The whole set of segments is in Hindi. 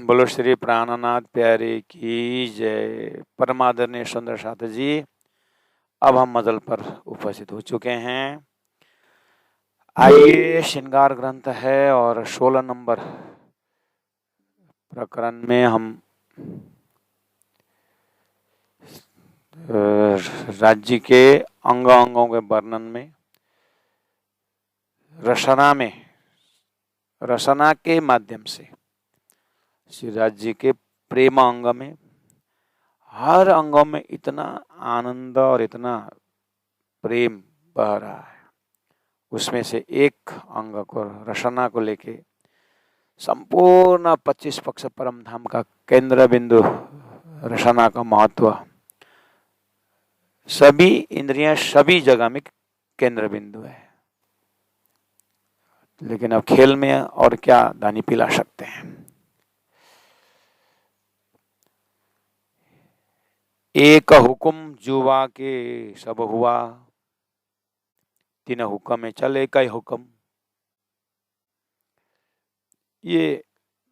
बोलो श्री प्राणनाथ प्यारे की जय। परमादरणीय सुंदर साथ जी, अब हम मजल पर उपस्थित हो चुके हैं। आइए, श्रृंगार ग्रंथ है और 16 नंबर प्रकरण में हम राज्य के अंगों के वर्णन में रसना के माध्यम से श्री राज्य के प्रेम अंग में हर अंगों में इतना आनंद और इतना प्रेम बह रहा है। उसमें से एक अंग को, रसना को लेके संपूर्ण 25 पक्ष परम धाम का केंद्र बिंदु रसना का महत्व, सभी इंद्रियां सभी जगह में केंद्र बिंदु है। लेकिन अब खेल में और क्या दानी पिला सकते हैं। एक हुक्म जुवा के सब हुआ, तीन हुक्म में चल एक ही हुक्म। ये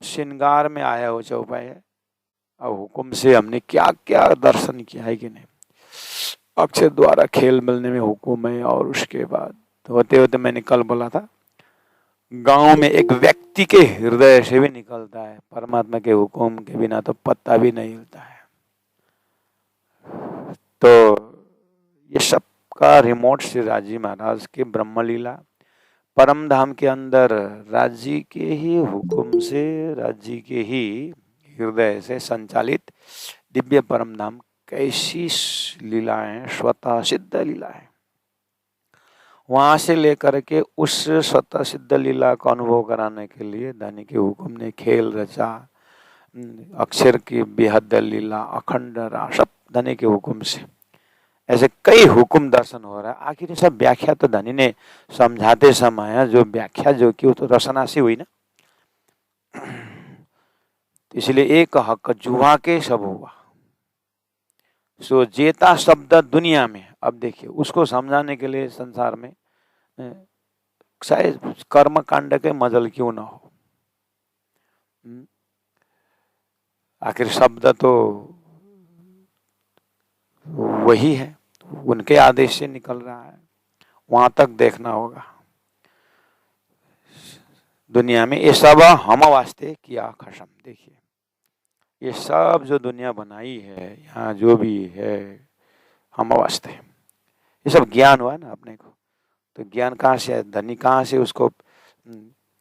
श्रृंगार में आया हो चौपाई है। अब हुक्म से हमने क्या क्या दर्शन किया है कि नहीं। अक्षर द्वारा खेल मिलने में हुक्म है। और उसके बाद होते होते मैंने कल बोला था, गांव में एक व्यक्ति के हृदय से भी निकलता है। परमात्मा के हुक्म के बिना तो पत्ता भी नहीं हिलता है। तो ये सब का रिमोट श्री राजी महाराज के ब्रह्मलीला परम धाम के अंदर राज्य के ही हुक्म से, राज्य के ही हृदय से संचालित दिव्य परम धाम कैसी लीलाएं, स्वतः सिद्ध लीलाएं, वहां से लेकर के उस स्वतः सिद्ध लीला को अनुभव कराने के लिए दानी के हुक्म ने खेल रचा। अक्षर की बेहद लीला, अखंड रास, सब दानी के हुक्म से ऐसे कई हुक्म दर्शन हो रहा है। आखिर सब व्याख्या तो धनी ने समझाते समय जो व्याख्या जो की वो तो रसना से हुई ना। इसलिए एक हक जुहा के सब हुआ, सो जेता शब्द दुनिया में। अब देखिए, उसको समझाने के लिए संसार में शायद कर्म कांड के मजल क्यों ना हो। आखिर शब्द तो वही है, उनके आदेश से निकल रहा है। वहां तक देखना होगा। दुनिया में ये सब हम वास्ते किया खसम। देखिए, ये सब जो दुनिया बनाई है, यहाँ जो भी है हम वास्ते, ये सब ज्ञान हुआ ना अपने को। तो ज्ञान कहाँ से है, धनी कहाँ से, उसको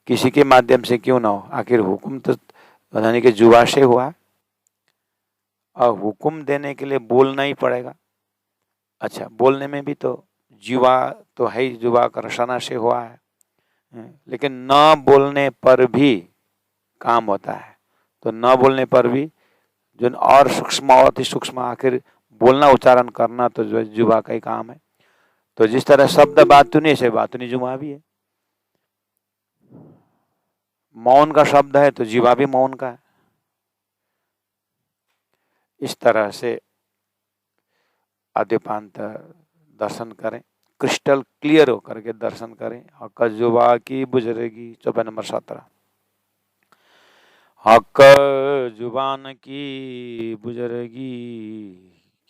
किसी के माध्यम से क्यों ना हो। आखिर हुक्म तो धनी के जुआ से हुआ। और हुक्म देने के लिए बोलना ही पड़ेगा। अच्छा, बोलने में भी तो जुआ तो है ही, जुआ का रसना से हुआ है। लेकिन न बोलने पर भी काम होता है। तो न बोलने पर भी जो और सूक्ष्म और अति सूक्ष्म, आखिर बोलना, उच्चारण करना तो जो जुबा का ही काम है। तो जिस तरह शब्द बातुनी से बातुनी जुबा भी है। मौन का शब्द है तो जीवा भी मौन का है। इस तरह से आद्योपांत दर्शन करें, क्रिस्टल क्लियर होकर के दर्शन करें। हक जुबा की बुजरेगी, चौपाई नंबर 17। हक जुबान की बुजरगी,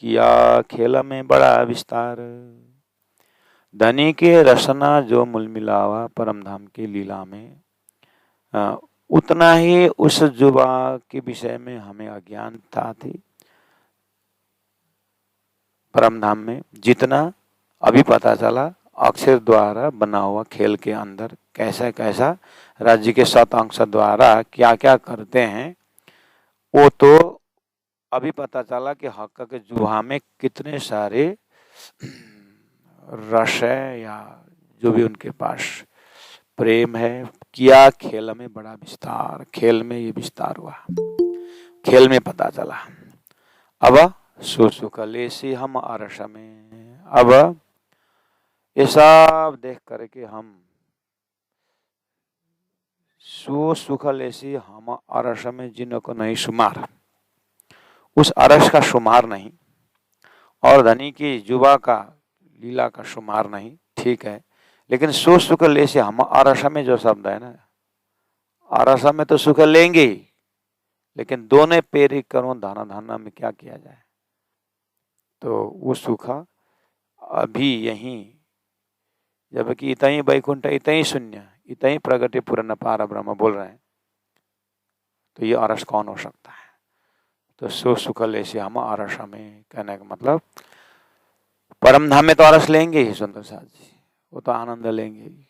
किया खेल में बड़ा विस्तार। धनी के रसना जो मूल मिलावा परम धाम की लीला में, उतना ही उस जुबा के विषय में हमें अज्ञानता थी। परम धाम में जितना अभी पता चला, अक्षर द्वारा बना हुआ खेल के अंदर कैसा कैसा राज्य के 7 अंश द्वारा क्या क्या करते हैं, वो तो अभी पता चला कि हक के जुहा में कितने सारे रस है, या जो भी उनके पास प्रेम है। किया खेल में बड़ा विस्तार, खेल में ये विस्तार हुआ, खेल में पता चला। अब सुसुकलेसी हम अरस में, अब ये सब देख करके हम सुसुकलेसी हम अरस में, जिनको नहीं शुमार, उस अरस का शुमार नहीं, और धनी की जुबा का लीला का शुमार नहीं, ठीक है। लेकिन सुख ले से हम अरस में जो शब्द है ना, अरस में तो सुख लेंगे ही, लेकिन दोनों पेरी करो दाना धाना में क्या किया जाए। तो वो सुखा अभी यहीं, जबकि इतई वैकुंठ इतई शून्य इतई प्रगति पूर्ण पार ब्रह्म बोल रहे हैं, तो ये अरस कौन हो सकता है। तो सो सुखल ऐसे हम अरस हमें, कहने का मतलब परम धाम में तो अरस लेंगे ही सुंदर साथ जी, वो तो आनंद लेंगे ही,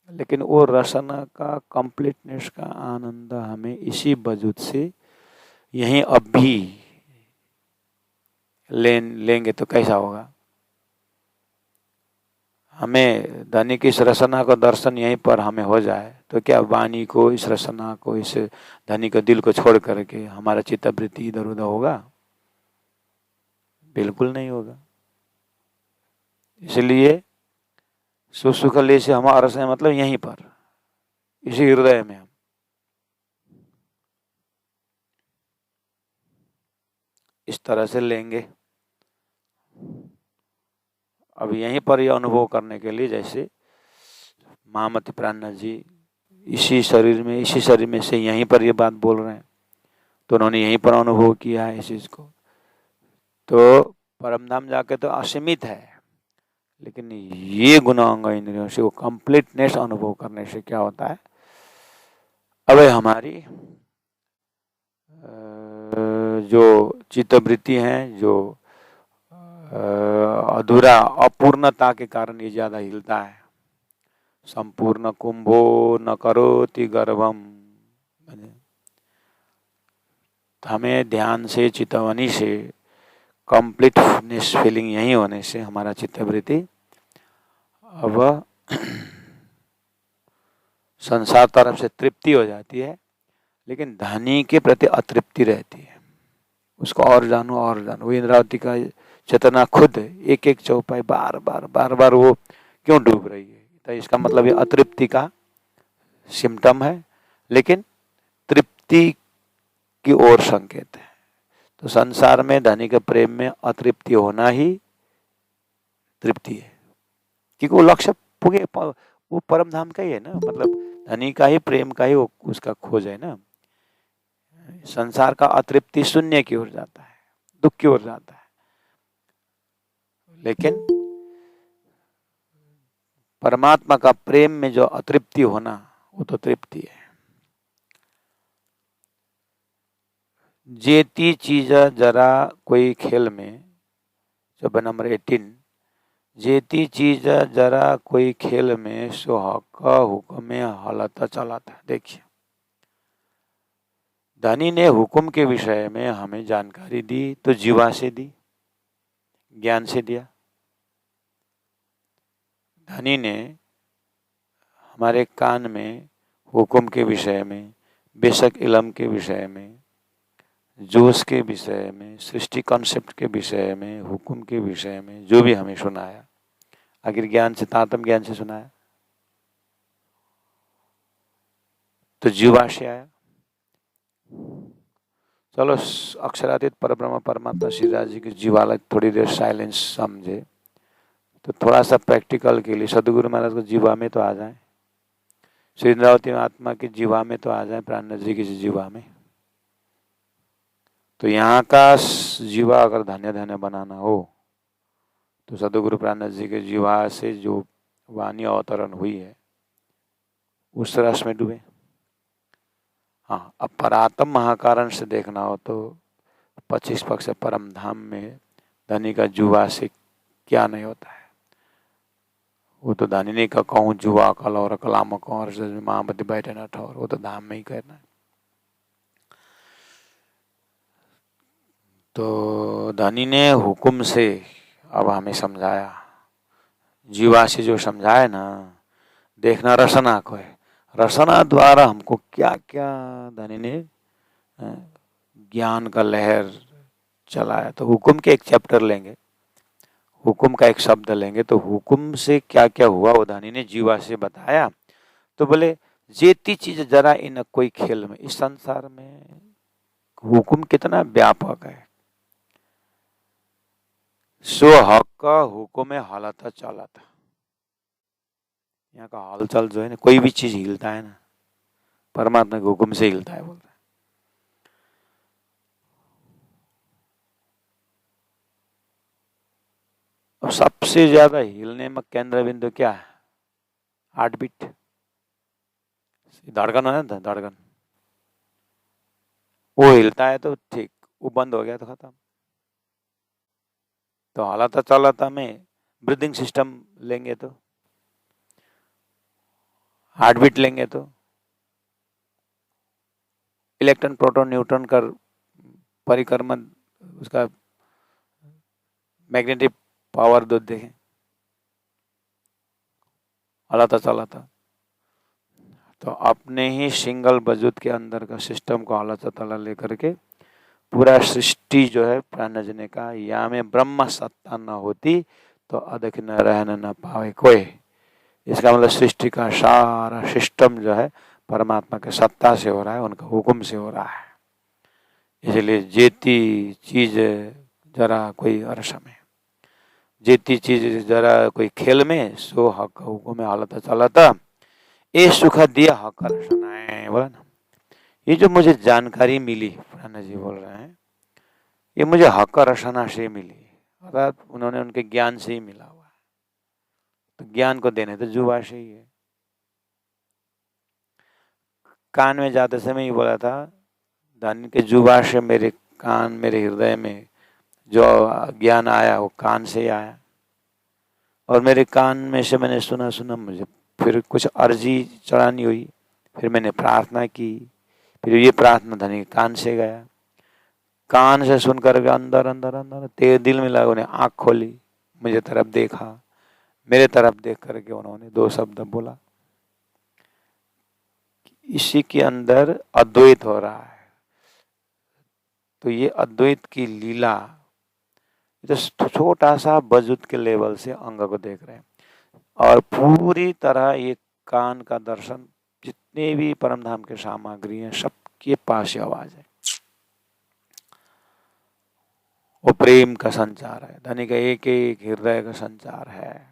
लेकिन वो रसना का कंप्लीटनेस का आनंद हमें इसी वजूद से यहीं अब भी लेंगे तो कैसा होगा। हमें धनी की इस रसना का दर्शन यहीं पर हमें हो जाए तो क्या वाणी को, इस रसना को, इस धनी के दिल को छोड़ करके हमारा चित्तवृत्ति इधर उधर होगा? बिल्कुल नहीं होगा। इसलिए सुसुखले से हमारा रस है मतलब यहीं पर, इसी हृदय में हम इस तरह से लेंगे। अब यहीं पर यह अनुभव करने के लिए, जैसे महामती प्राणनाथ जी इसी शरीर में से यहीं पर ये बात बोल रहे हैं, तो उन्होंने यहीं पर अनुभव किया है इस चीज को। तो परमधाम जाके तो असीमित है, लेकिन ये गुणांग इंद्रियों से वो कंप्लीटनेस अनुभव करने से क्या होता है, अब हमारी जो चित्तवृत्ति है, जो अधूरा अपूर्णता के कारण ये ज्यादा हिलता है। संपूर्ण कुंभो न करोति गर्भम, हमें ध्यान से चितवनी से कंप्लीटनेस फीलिंग यही होने से हमारा चित्तवृत्ति अब संसार तरफ से तृप्ति हो जाती है, लेकिन धनी के प्रति अतृप्ति रहती है। उसको और जानो और जानो। वो इंद्रावती का चेतना खुद एक एक चौपाई बार बार वो क्यों डूब रही है, तो इसका मतलब ये अतृप्ति का सिम्टम है, लेकिन तृप्ति की ओर संकेत है। तो संसार में धनी के प्रेम में अतृप्ति होना ही तृप्ति है, क्योंकि वो लक्ष्य पुगे, वो परम धाम का ही है ना, मतलब धनी का ही प्रेम का ही वो उसका खोज है ना। संसार का अतृप्ति शून्य की ओर जाता है, दुख की ओर जाता है, लेकिन परमात्मा का प्रेम में जो अतृप्ति होना वो तो तृप्ति है। जेती चीज जरा कोई खेल में, जब नंबर 18, जेती चीज जरा कोई खेल में सो हक हुक्म में हालत चलाता। देखिए, धनी ने हुक्म के विषय में हमें जानकारी दी तो जीवा से दी, ज्ञान से दिया। धनी ने हमारे कान में हुक्म के विषय में, बेशक इलम के विषय में, जोश के विषय में, सृष्टि कॉन्सेप्ट के विषय में, हुक्म के विषय में जो भी हमें सुनाया, आखिर ज्ञान से, तातम ज्ञान से सुनाया, तो जीवा से आया। चलो अक्षरातीत परब्रह्म परमात्मा श्री राज जी की जीवाला थोड़ी देर साइलेंस समझे, तो थोड़ा सा प्रैक्टिकल के लिए सदगुरु महाराज को जीवा में तो आ जाए, श्री इंद्रावती आत्मा की जीवा में तो आ जाए, प्राणनाथ जी की जीवा में। तो यहाँ का जीवा अगर धन्य धन्य बनाना हो तो सदगुरु प्राणनाथ जी के जीवा से जो वाणी अवतरण हुई है उस रस में डूबे। हाँ, अब परात्म महाकारण से देखना हो तो 25 पक्ष परम धाम में धनी का जुआ से क्या नहीं होता है। वो तो धनी का कहूँ जुआ कल और कलाम और महामती बैठे न ठौर, वो तो धाम में ही करना है। तो धनी ने हुक्म से अब हमें समझाया, जीवा से जो समझाए ना, देखना रसना को है, रसना द्वारा हमको क्या क्या धनी ने ज्ञान का लहर चलाया। तो हुक्म के एक चैप्टर लेंगे, हुक्म का एक शब्द लेंगे, तो हुक्म से क्या क्या हुआ वो धनी ने जीवा से बताया। तो बोले जेती चीज जरा इन कोई खेल में, इस संसार में हुक्म कितना व्यापक है। सो हक हुक्म में हालत चालत, यहाँ का हालचाल जो है ना, कोई भी चीज हिलता है ना, परमात्मा के हुक्म से हिलता है बोल रहे। अब सबसे ज्यादा हिलने में केंद्र बिंदु क्या है? हार्ट बीट, धड़कन है ना, धड़कन। वो हिलता है तो ठीक, वो बंद हो गया तो खत्म। तो हलाता चलाता में ब्रीदिंग सिस्टम लेंगे तो, हार्ट बीट लेंगे तो, इलेक्ट्रॉन प्रोटॉन न्यूट्रॉन का परिक्रमण, उसका मैग्नेटिक पावर दो देखें, हलाता चलाता। तो अपने ही सिंगल वजूद के अंदर का सिस्टम को हलाता चला लेकर के पूरा सृष्टि जो है प्राणजने का, या में ब्रह्म सत्ता न होती तो अधिक न रहने न पावे कोई। इसका मतलब सृष्टि का सारा सिस्टम जो है परमात्मा के सत्ता से हो रहा है, उनका हुक्म से हो रहा है। इसलिए जेती चीज जरा कोई अर्श में, जेती चीज जरा कोई खेल में, सो हक हुक्म में हालत चलाता, ये सुख दिया हक रचनाएं, बोला ना। ये जो मुझे जानकारी मिली, प्राणा जी बोल रहे हैं, ये मुझे हक रचना से मिली, अर्थात उन्होंने उनके ज्ञान से ही मिला हुआ है। तो ज्ञान को देने तो जुबा से ही है। कान में जाते समय ही बोला था, धन के जुबा से मेरे कान, मेरे हृदय में जो ज्ञान आया वो कान से ही आया। और मेरे कान में से मैंने सुना सुना, मुझे फिर कुछ अर्जी चढ़ानी हुई, फिर मैंने प्रार्थना की, फिर ये प्रार्थना धनी के कान से गया, कान से सुनकर के अंदर अंदर अंदर तेरे दिल में लगा, उन्हें आँख खोली, मुझे तरफ देखा, मेरे तरफ देख करके उन्होंने दो शब्द बोला, इसी के अंदर अद्वैत हो रहा है। तो ये अद्वैत की लीला, तो छोटा सा वजूद के लेवल से अंग को देख रहे हैं, और पूरी तरह ये कान का दर्शन, जितने भी परम धाम के सामग्री हैं सबके पास आवाज है। वो प्रेम का संचार है, धनी का एक एक हृदय का संचार है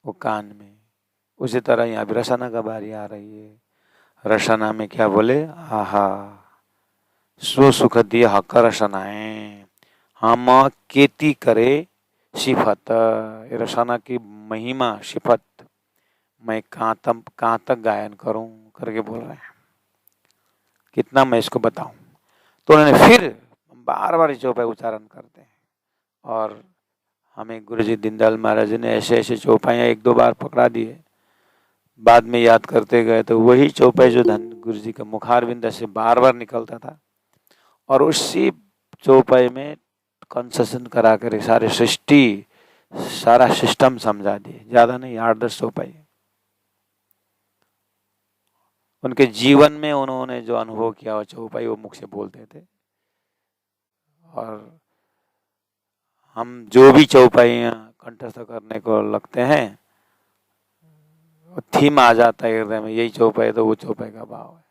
वो कान में। उसी तरह यहाँ भी रसना का बारी आ रही है। रसना में क्या बोले, आहा सो सुख दिए हक रसनाएं, हम केती करे सिफत। रसना की महिमा सिफत मैं कहाँ तक गायन करूं करके बोल रहे हैं, कितना मैं इसको बताऊं। तो उन्होंने फिर बार बार चौपाई उच्चारण करते हैं, और हमें गुरुजी दीनदयाल महाराज ने ऐसे ऐसे चौपाइयाँ एक दो बार पकड़ा दिए, बाद में याद करते गए तो वही चौपाई जो धन गुरुजी का मुखारविंद से बार बार निकलता था, और उसी चौपाई में कंसेशन करा कर सारे सृष्टि, सारा सिस्टम समझा दिए। ज्यादा नहीं, 8-10 चौपाई। उनके जीवन में उन्होंने जो अनुभव किया वो चौपाई वो मुख से बोलते थे। और हम जो भी चौपाइयाँ कंठस्थ करने को लगते हैं, थीम आ जाता है हृदय में, यही चौपाई तो वो चौपाई का भाव है।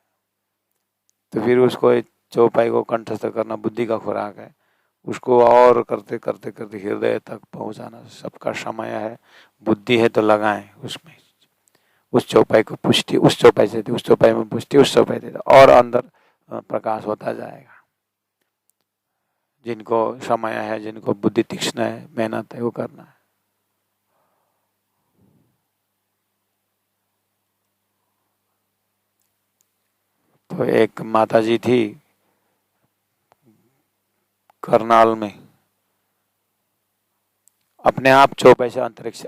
तो फिर उसको चौपाई को कंठस्थ करना बुद्धि का खुराक है, उसको और करते करते करते हृदय तक पहुंचाना सबका समय है। बुद्धि है तो लगाएं उसमें, उस चौपाई को पुष्टि, उस चौपाई से उस चौपाई में पुष्टि, उस चौपाई से और अंदर प्रकाश होता जाएगा। जिनको समय है, जिनको बुद्धि तीक्ष्ण है, मेहनत है, वो करना है। तो एक माता जी थी करनाल में, अपने आप चौपाई से अंतरिक्ष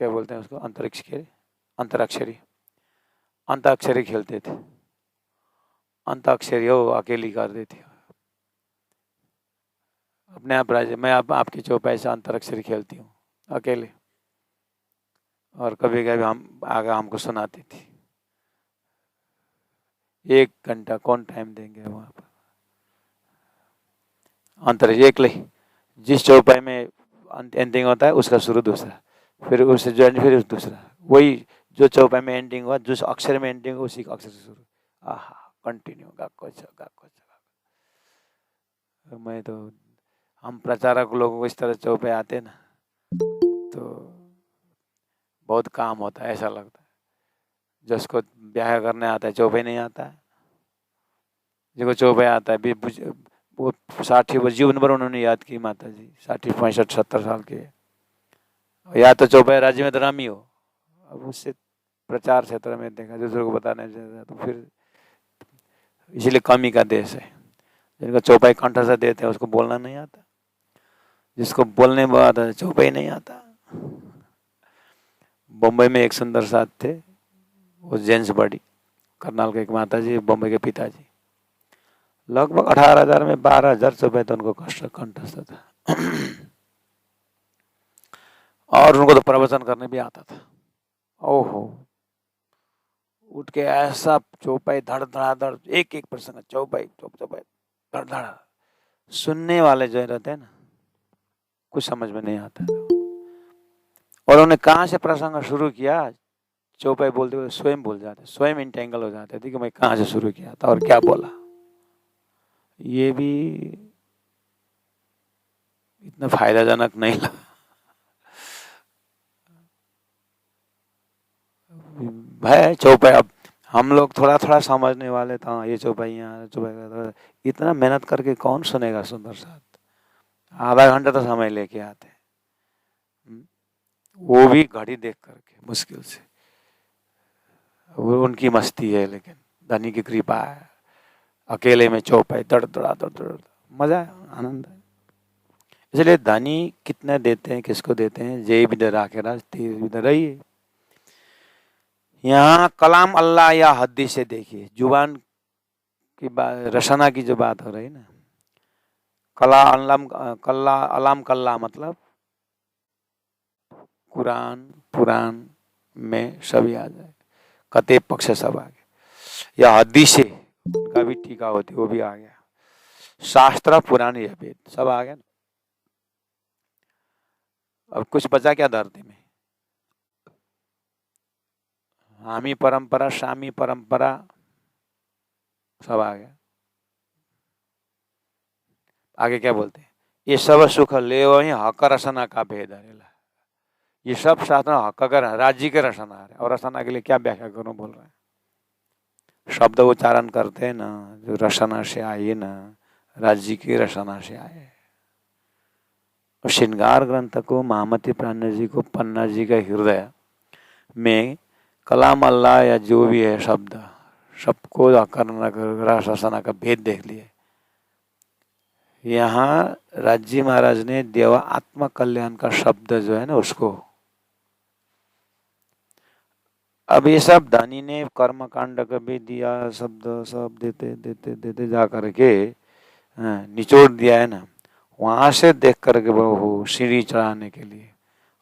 क्या बोलते हैं उसको, अंतरिक्ष के अंतराक्षरी, अंताक्षरी खेलते थे। अंताक्षरी हो अकेली कर देती, अपने आप राज्य, मैं आपकी चौपाई से अंतराक्षरी खेलती हूँ अकेले, और कभी कभी हम आगे हमको सुनाती थी। 1 घंटा कौन टाइम देंगे वहाँ पर, अंतरिक्ष एक ही, जिस चौपाई में एंडिंग होता है उसका शुरू दूसरा, फिर उससे जो फिर दूसरा, वही जो चौपाई में एंडिंग हुआ, जिस अक्षर में एंडिंग हुआ उसी अक्षर से शुरू, आहा कंटिन्यू गाको गाको। मैं तो, हम प्रचारक लोगों को इस तरह चौपाई आते ना तो बहुत काम होता है, ऐसा लगता है। जिसको ब्याह करने आता है चौपाई नहीं आता है, जिसको चौपाई आता है भी वो 60 वर्ष जीवन भर उन्होंने याद की माता जी, 60 65 70 साल के। या तो चौपाई राज्य में धरामी हो, अब उससे प्रचार क्षेत्र में देखा दूसरों को बताने से, तो फिर इसलिए कमी का देश है। जिनको चौपाई कंठ से देते हैं उसको बोलना नहीं आता, जिसको बोलने में आता है चौपाई नहीं आता। बम्बई में एक सुंदर साथ थे, वो जेंट्स बॉडी, करनाल के एक माता जी, बम्बई के पिताजी, लगभग 18,000 में 12,000 चौपाई तो उनको कंठस्थ था। और उनको तो प्रवचन करने भी आता था। ओहो, उठ के ऐसा चौपाई धड़ धड़ाधड़, एक एक प्रसंग चौपाई चौपाई धड़ धड़ा, सुनने वाले जो रहते हैं ना, कुछ समझ में नहीं आता। और उन्होंने कहाँ से प्रसंग शुरू किया, चौपाई बोलते हुए स्वयं भूल जाते, स्वयं इंटेंगल हो जाते थे कि मैं कहाँ से शुरू किया था और क्या बोला। ये भी इतना फायदाजनक नहीं लगा भाई चौपाई। अब हम लोग थोड़ा थोड़ा समझने वाले था, ये चौपाइयाँ चौपाई, इतना मेहनत करके कौन सुनेगा सुंदर साथ, आधा घंटा तो समय लेके आते, वो भी घड़ी देख करके मुश्किल से। वो उनकी मस्ती है, लेकिन धनी की कृपा है। अकेले में चौपाई दड़ दड़ा दड़ दड़, मजा है, आनंद है। इसलिए धनी कितने देते हैं, किसको देते हैं, जय भी डरा के राज तीर भी डराइए। यहाँ कलाम अल्लाह या हदीस से देखिए, जुबान की बात, रसना की जो बात हो रही है ना, कला अल्लाम कल्ला अलाम कल्ला मतलब कुरान पुराण में सभी आ जाए, कते पक्ष सब आ गए, या हदीस से उनका भी टीका होती वो भी आ गया, शास्त्र पुराण या वेद सब आ गया ना। अब कुछ बचा क्या धरती में, हामी परंपरा शामी परंपरा सब आ गया। आगे क्या बोलते हैं, ये सब सुख ले वही हक रसना का भेद है। ये सब शास्त्र हक का राज्य के रसना है, और रसना के लिए क्या व्याख्या करूं बोल रहे हैं, शब्द उच्चारण करते हैं ना, जो रसना से आए ना, राज्य की रसना से आए। और श्रृंगार ग्रंथ को महामती प्राण जी को पन्ना जी का हृदय में कलाम अल्लाह या जो भी है शब्द, सबको रसना का भेद देख लिए। यहाँ राज्य महाराज ने देवा आत्मा कल्याण का शब्द जो है ना उसको, अब ये सब दानी ने कर्म कांड का भी दिया शब्द, सब देते देते देते जा करके निचोड़ दिया है ना, वहां से देख करके वो सीढ़ी चढ़ाने के लिए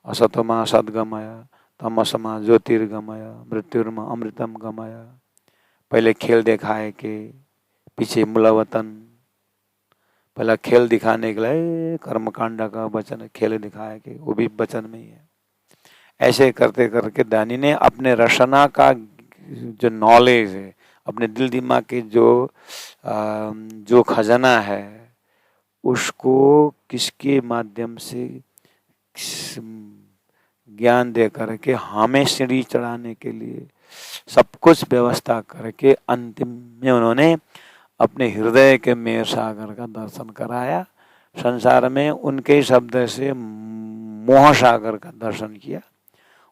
असतमा सदगमय तमसमा ज्योतिर्गमय मृत्युर्मा अमृतम गमय, पहले खेल दिखाए के पीछे मूलवतन, पहला खेल दिखाने के लिए कर्मकांड का वचन, खेल दिखाए के वो भी वचन में ही है। ऐसे करते करके दानी ने अपने रसना का जो नॉलेज है, अपने दिल दिमाग के जो खजाना है, उसको किसके माध्यम से ज्ञान दे करके हमें सीढ़ी चढ़ाने के लिए सब कुछ व्यवस्था करके अंतिम में उन्होंने अपने हृदय के मेर सागर का दर्शन कराया। संसार में उनके शब्द से मोह सागर का दर्शन किया,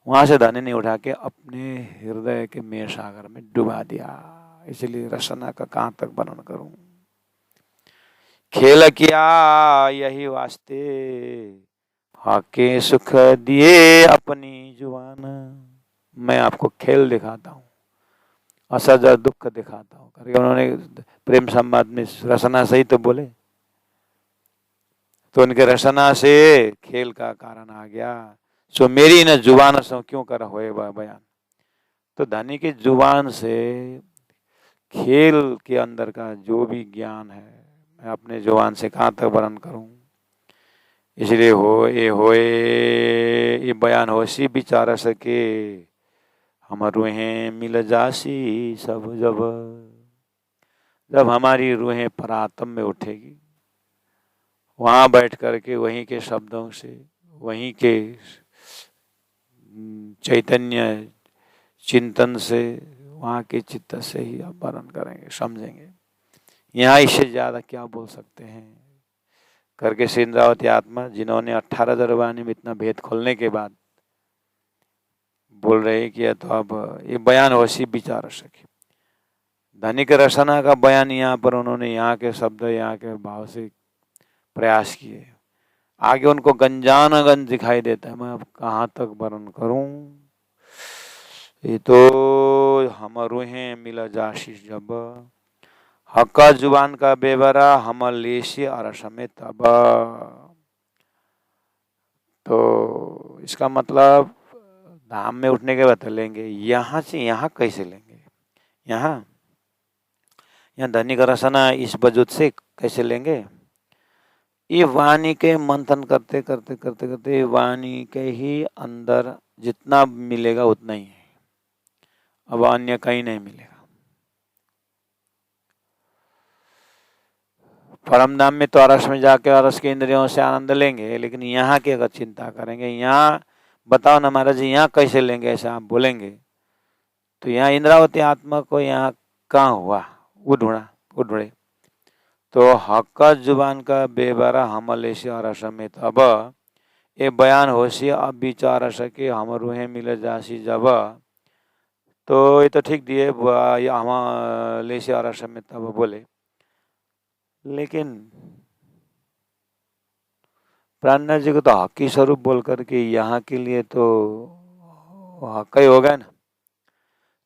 वहां से दानी ने उठा के अपने हृदय के मेर सागर में डुबा दिया। इसलिए रसना का कहाँ तक वर्णन करूं, खेल किया यही वास्ते हाके सुख दिए अपनी जुबान। मैं आपको खेल दिखाता हूँ, असज दुख दिखाता हूँ करके उन्होंने प्रेम संवाद में रसना से ही तो बोले, तो उनके रसना से खेल का कारण आ गया। सो मेरी न जुबान सो क्यों कर होए बयान, तो धनी की जुबान से खेल के अंदर का जो भी ज्ञान है मैं अपने जुबान से कहाँ तक वर्णन करूं। इसलिए होए ये बयान होशी विचार सके, हम रूहें मिल जासी सब जब, जब हमारी रूहें परात्म में उठेगी, वहां बैठ करके वहीं के शब्दों से, वहीं के चैतन्य चिंतन से, वहाँ के चित्त से ही आप वर्णन करेंगे, समझेंगे यहाँ इससे ज्यादा क्या बोल सकते हैं करके श्री इंद्रावती आत्मा जिन्होंने 18 वाणी में इतना भेद खोलने के बाद बोल रहे कि तो अब ये बयान होशी विचार सके। धनिक रसना का बयान यहाँ पर उन्होंने यहाँ के शब्द यहाँ के भाव से प्रयास किए। आगे उनको गंजानगंज दिखाई देता है, मैं अब कहाँ तक वर्णन करूं। ये तो हम रूहें मिला जाशीष जब हक्का जुबान का बेवरा हम लेशी अरस में तब। तो इसका मतलब धाम में उठने के बाद लेंगे, यहाँ से यहाँ कैसे लेंगे, यहाँ धनिक रसना इस वजूद से कैसे लेंगे। ये वाणी के मंथन करते करते करते करते वाणी के ही अंदर जितना मिलेगा उतना ही है, अब अन्य कहीं नहीं मिलेगा। परम धाम में तो अरस में जाके अरस के इंद्रियों से आनंद लेंगे, लेकिन यहाँ की अगर चिंता करेंगे, यहाँ बताओ ना महाराज जी यहाँ कैसे लेंगे, ऐसा आप बोलेंगे तो यहाँ इंद्रावती आत्मा को यहाँ कहाँ हुआ, वो ढूंढे तो हक जुबान का बेबारा हमले से अरस में तब ये बयान होशी अब विचार सके हम रूहें मिले जासी जब। तो ये तो ठीक दिए हम ले से अरस में तब बोले, लेकिन प्राणनाथ जी को तो हकी स्वरूप बोल करके यहाँ के लिए तो हक ही होगा ना।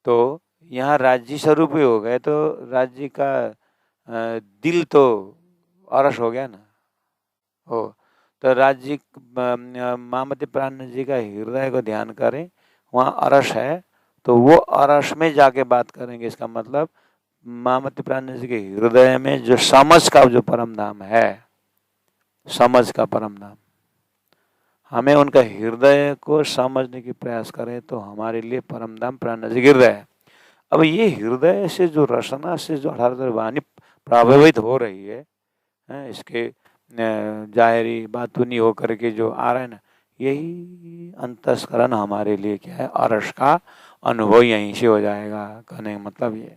तो यहाँ राज्य स्वरूप ही हो गए तो राज्य का दिल तो अरस हो गया ना। हो तो राज्य मामती प्राणनाथ जी का हृदय को ध्यान करें, वहाँ अरस है तो वो अरस में जाके बात करेंगे। इसका मतलब मामती प्राणनाथ जी के हृदय में जो समझ का जो परम धाम है, समझ का परम धाम, हमें उनका हृदय को समझने की प्रयास करें तो हमारे लिए परम धाम प्राणनाथ जी हृदय है। अब ये हृदय से जो रसना से जो 18 वाणी प्रभावित हो रही है, इसके जाहिरी बातूनी होकर के जो आ रहा है ना, यही अंतस्करण हमारे लिए क्या है, अरस का अनुभव यहीं से हो जाएगा। कहने का मतलब ये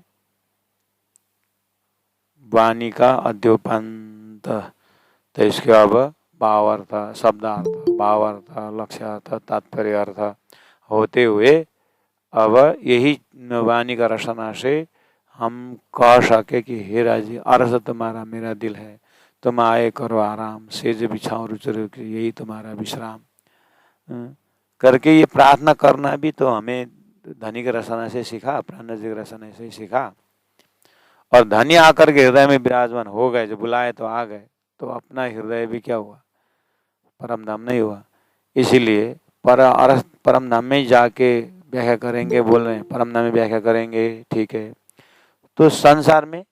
वाणी का अद्योपांत, तो इसके अब भावार्थ, शब्दार्थ, भावार्थ, लक्ष्यार्थ, तात्पर्य अर्थ होते हुए अब यही वाणी का रसना से हम कह सके कि हे राजी अरस तुम्हारा मेरा दिल है, तुम आए करो आराम, सेज बिछाओ रुचि यही तुम्हारा विश्राम करके ये प्रार्थना करना भी तो हमें धनी के रसना से सीखा, प्राणनाथ जी के रसना से सीखा। और धनी आकर के हृदय में विराजमान हो गए, जो बुलाए तो आ गए, तो अपना हृदय भी क्या हुआ, परम धाम नहीं हुआ। इसीलिए परम धाम में जाके व्याख्या करेंगे, बोल रहे हैं परम धाम में व्याख्या करेंगे, ठीक है। तो संसार में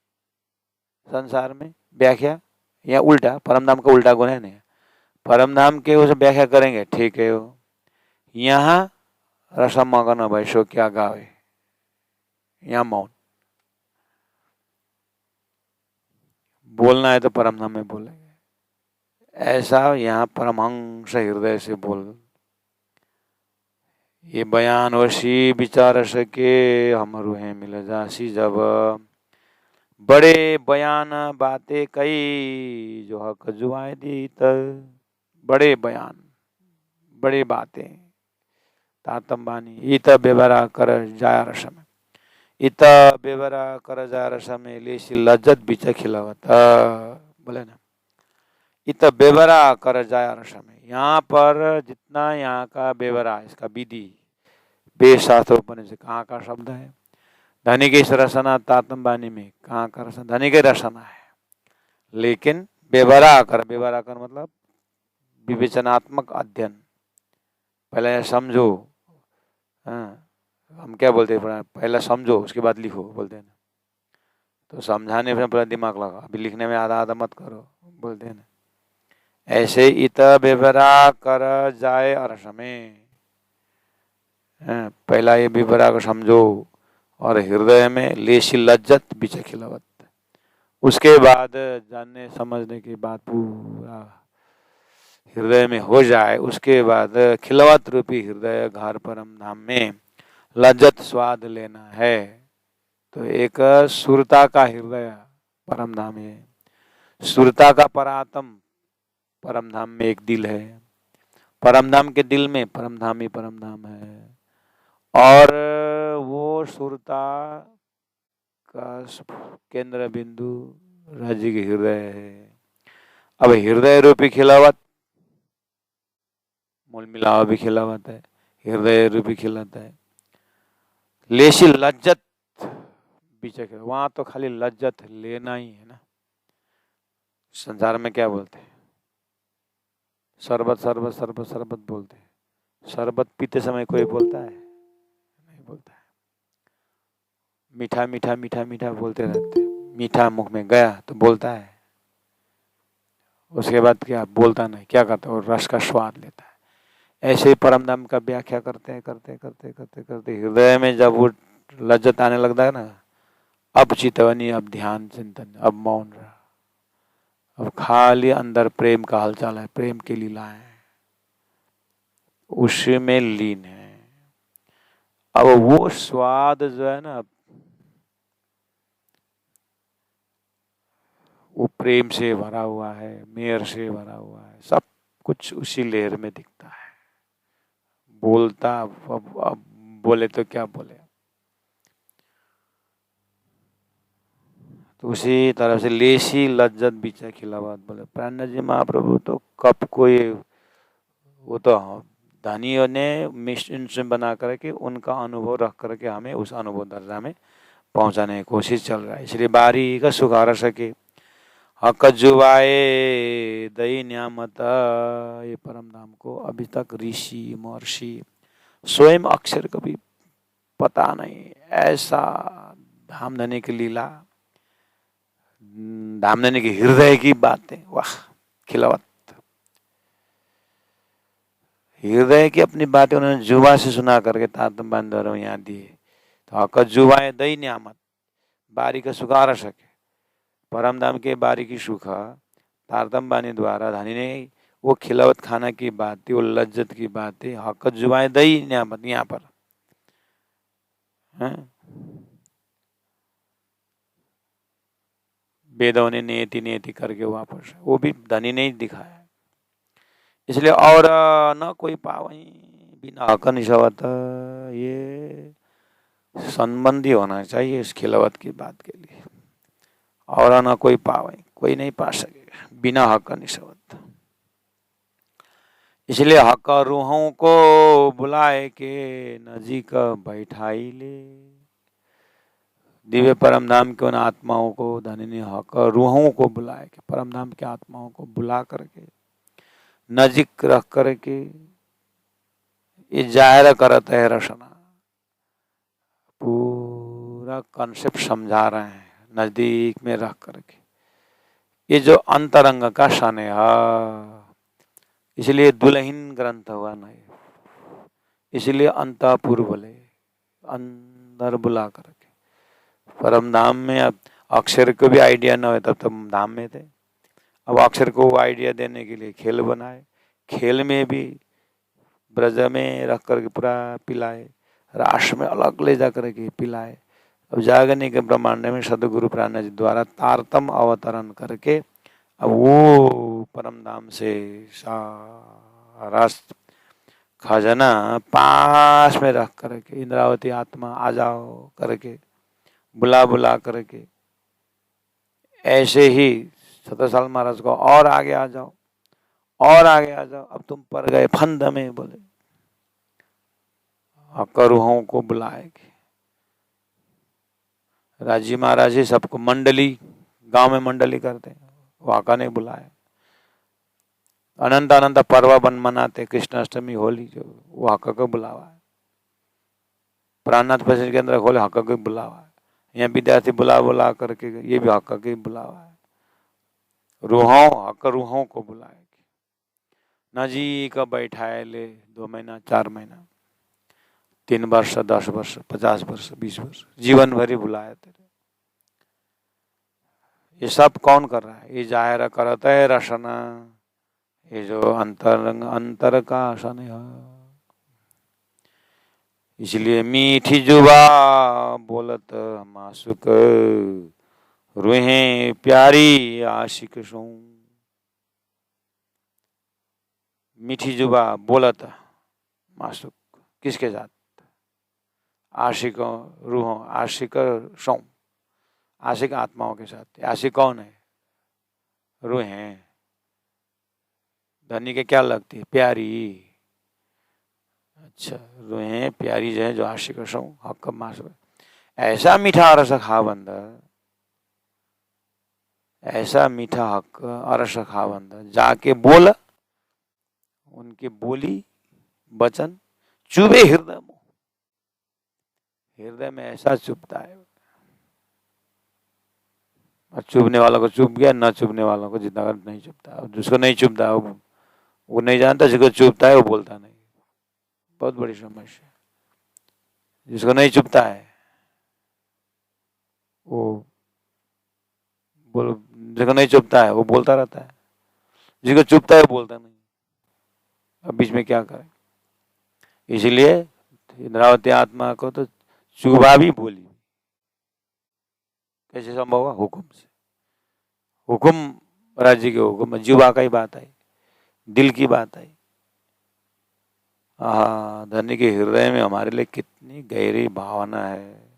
व्याख्या या उल्टा, परम धाम का उल्टा गुण है नहीं, परम धाम के उसे व्याख्या करेंगे, ठीक है। वो यहाँ रसम मगन भैसो क्या गावे, यहाँ मौन, बोलना है तो परम धाम में बोलेंगे, ऐसा यहाँ परमहंस हृदय से बोल। ये बयान वशी विचार सके हम रूहें मिल जासी जब। बड़े बयान बातें कई जो हक जुआए दी तब, बड़े बयान बड़े बातें तातम बानी इत बेवरा कर जाया रसम, इत बेवरा कर जाया रसम लेसी लज्जत बीच खिलावत, बोले ना इत बेवरा कर जाया रसम। यहाँ पर जितना यहाँ का बेवरा, इसका विधि बेशास्त्रोपन से कहाँ का शब्द है, धनी के रसना तातम बानी में कहाँ का रसना, धनी के रसना है, लेकिन बेवरा कर मतलब विवेचनात्मक अध्ययन, पहले समझो, हम क्या बोलते हैं, पहले समझो उसके बाद लिखो बोलते हैं ना, तो समझाने में पूरा दिमाग लगा, अभी लिखने में आधा आधा मत करो बोलते हैं ना। ऐसे इत बेवरा कर जाए अरस में, पहला ये बेवरा को समझो और हृदय में लेशी लज्जत बीच खिलावत, उसके बाद जानने समझने के बाद पूरा हृदय में हो जाए, उसके बाद खिलवत रूपी हृदय घर परम धाम में लज्जत स्वाद लेना है। तो एक सुरता का हृदय परम धाम है। सुरता का परात्म परम धाम में एक दिल है, परम धाम के दिल में परम धाम ही परम धाम है। और वो सुरता का केंद्र बिंदु राज्य के हृदय है। अब हृदय रूपी खिलावत, मूल मिलावा भी खिलावत है, हृदय रूपी खिलाता है। लेसी लज्जत पीछे, वहां तो खाली लज्जत लेना ही है ना। संसार में क्या बोलते हैं? शरबत शरबत शरबत शरबत बोलते हैं। शरबत पीते समय कोई बोलता है? नहीं बोलता है। मीठा मीठा मीठा मीठा बोलते रहते हैं। मीठा मुख में गया तो बोलता है, उसके बाद क्या बोलता नहीं, क्या करता है? और रस का स्वाद लेता है। ऐसे ही परम धाम का व्याख्या करते हैं, करते करते करते करते हृदय में जब वो लज्जत आने लगता है ना, अब चितवनी, अब ध्यान चिंतन, अब मौन रहा, अब खाली अंदर प्रेम का हलचल है, प्रेम की लीलाएं उसमें लीन है। अब वो स्वाद जो है ना, वो प्रेम से भरा हुआ है, मेयर से भरा हुआ है, सब कुछ उसी लहर में दिखता है। बोलता अब बोले तो क्या बोले। तो उसी तरह से लेसी लज्जत बीचा खिलावत बोले प्राण जी महाप्रभु। तो कब कोई, वो तो धनियों ने मिशन से बना करके उनका अनुभव रख करके हमें उस अनुभव दर्जा में पहुंचाने की कोशिश चल रहा है। इसलिए बारी का सुखार सके हक जुबाए दई न्यामत, ये परम धाम को अभी तक ऋषि महर्षि स्वयं अक्षर कभी पता नहीं। ऐसा धाम धनी की लीला, धाम धनी की हृदय की बातें, वाह खिलावत। हृदय की अपनी बातें उन्होंने जुबा से सुना करके तातम बांधव यहाँ दिए। तो हक जुबाए दई न्यामत, बारी का सुखार सके। परम धाम के बारी की सुखा तारतम बानी द्वारा धनी ने वो खिलावत खाना की बात थी, वो लज्जत की बात थी। हक जुबाए दई न्यामत यहाँ पर वेदों ने नेति नेति करके वापस वो भी धनी ने ही दिखाया। इसलिए और न कोई पावई बिना हक निशावत, ये संबंधी होना चाहिए इस खिलावत की बात के लिए। और न कोई पावई, कोई नहीं पा सकेगा बिना हक निशावत। इसलिए हक रूहों को बुलाए के नजीक बैठाई ले। दिव्य परम धाम के उन आत्माओं को धनी ने हक रूहों को बुलाए के परम धाम के आत्माओं को बुला करके नजीक रख करके ये जाहिर करता है रचना, पूरा कॉन्सेप्ट समझा रहे हैं नजदीक में रख करके। ये जो अंतरंग का शन है, इसलिए दुल्हन ग्रंथ हुआ नहीं, इसलिए अंतःपुर बोले, अंदर बुला करके। परम धाम में अब अक्षर को भी आइडिया न हो तब तब धाम में थे। अब अक्षर को आइडिया देने के लिए खेल बनाए, खेल में भी ब्रज में रख करके पूरा पिलाए, राष्ट्र में अलग ले जा करके पिलाए। अब जागने के ब्रह्मांड में सदगुरु प्राण जी द्वारा तारतम अवतरण करके अब वो परम धाम से सारा खजाना पास में रख करके इंद्रावती आत्मा आ जाओ करके बुला बुला करके, ऐसे ही 17 साल महाराज को और आगे आ जाओ, और आगे आ जाओ, अब तुम पर गए फंद में बोले करूहों को बुलाएगी। राजी महाराज ही सबको मंडली, गांव में मंडली करते हैं, वहां का नहीं बुलाया। अनंत अनंत पर्व बन मनाते, कृष्णाष्टमी होली, जो वो हक को बुलावा है। प्राणनाथ पैसेज के अंदर खोले हक को बुलावा है। यहाँ विद्यार्थी बुला बुला करके ये भी हक के बुलावा है। रूहों हक रूहों को बुलाएगी, नजी का बैठाए ले 2 महीना 4 महीना 3 वर्ष 10 वर्ष 50 वर्ष 20 वर्ष जीवन भर ही बुलाया तेरे। ये सब कौन कर रहा है? ये जाहिर करता है रसना, ये जो अंतरंग अंतर का आसन है। इसलिए मीठी जुबा बोलत मासुक रूहें प्यारी आशिक सो। मीठी जुबा बोलत मासूक किसके साथ? आशिकों रूहों आशिक सो, आशिक आत्माओं के साथ। आशिक कौन है? रूहें। धनी के क्या लगती है? प्यारी। अच्छा, रूहें प्यारी जो है, जो आशिक सो हक मासूक। ऐसा मीठा रस खा बंदा, ऐसा मीठा हक अरस खा बंदा, जाके बोल उनके बोली वचन चुभे हृदय में। हृदय में ऐसा चुभता है, और चुभने वालों को चुभ गया, न चुभने वालों को जितना नहीं चुभता। और जिसको नहीं चुभता वो नहीं जानता, जिसको चुभता है वो बोलता नहीं। बहुत बड़ी समस्या। जिसको नहीं चुभता है वो बोल, जिसको नहीं चुभता है वो बोलता रहता है, जिसको चुभता है वो बोलता नहीं। अब बीच में क्या करें? इसलिए इंद्रावती आत्मा को तो चुभा भी बोली। कैसे संभव हुआ? हुक्म से। हुक्म राज्य के हुक्म, जुबा का ही बात आई, दिल की बात आई। हाँ, धनी के हृदय में हमारे लिए कितनी गहरी भावना है।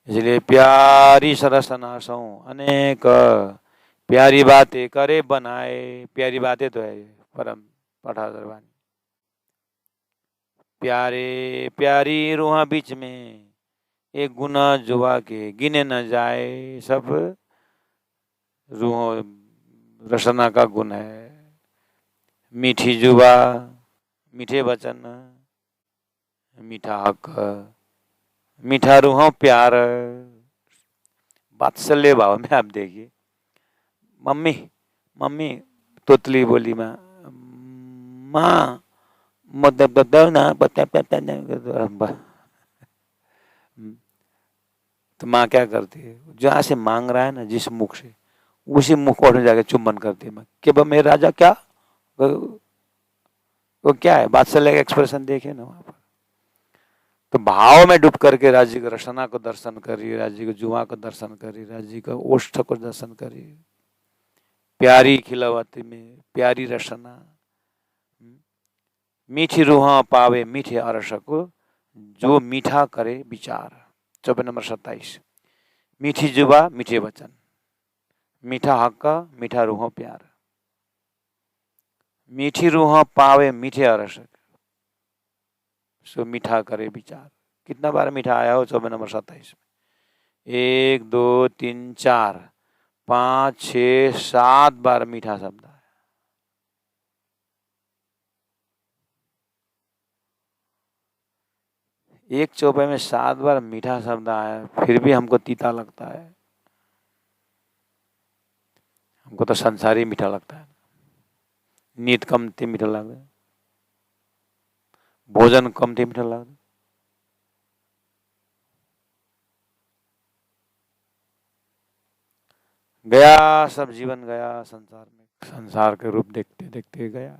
इसलिए प्यारी सरस नासों अनेक प्यारी बातें करे बनाए। प्यारी बातें तो है परम पठाधर वाणी। प्यारे प्यारी रूहा बीच में, एक गुना जुबा के गिने न जाए। सब रूहों रसना का गुण है। मीठी जुबा, मीठे वचन, मीठा हक, मीठा रूहों प्यार। वात्सल्य भाव में आप देखिए, मम्मी मम्मी तोतली बोली माँ, माँ मतलब बताओ ना, तो माँ क्या करती है? जहाँ से मांग रहा है ना, जिस मुख से, उसी मुख को जाके चुम्बन करती है। कि बा मेरे राजा क्या, वो क्या है? वात्सल्य का एक्सप्रेशन देखे ना वहां पर। तो भाव में डूब करके राज्य की रसना को दर्शन करिए, राज्य की जुआ को दर्शन करिए, राज्य का ओष्ठ को दर्शन करिए। प्यारी खिलवती में प्यारी रसना, मीठी रूहा पावे मीठे अरस को, जो मीठा करे विचार। 24 नंबर 27। मीठी जुबा मीठे वचन, मीठा हक, मीठा रूह प्यार। मीठी रूह पावे मीठे अरस, सो मीठा करे विचार। कितना बार मीठा आया हो 24 नंबर 27 में? 1 2 3 4 5 6 7 बार मीठा शब्द आया। एक चौपाई में 7 बार मीठा शब्द आया, फिर भी हमको तीता लगता है। हमको तो संसारी मीठा लगता है। नीत कम थी मीठा लगता है, भोजन कम थी मीठा लगता है। गया सब जीवन गया संसार में, संसार के रूप देखते देखते गया,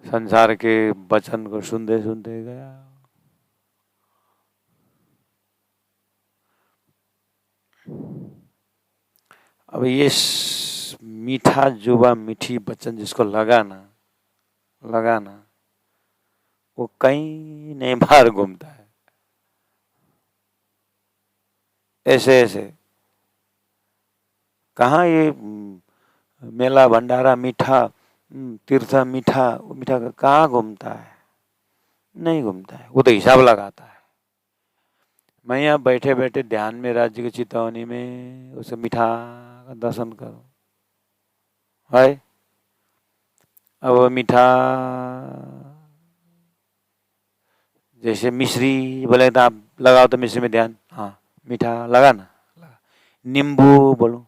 संसार के वचन को सुनते सुनते गया। अब ये मीठा जुबा मीठी वचन जिसको लगाना वो कहीं नहीं बाहर घूमता है। ऐसे ऐसे कहाँ ये मेला भंडारा मीठा, तीर्थ मीठा, वो मीठा कहाँ घूमता है? नहीं घूमता है। वो तो हिसाब लगाता है। मैं यहाँ बैठे बैठे ध्यान में राज्य की चितौनी में उसे मीठा का दर्शन करो है। अब वो मीठा जैसे मिश्री बोले तो आप लगाओ तो मिश्री में ध्यान, हाँ मीठा लगा ना, लगा। नींबू बोलो,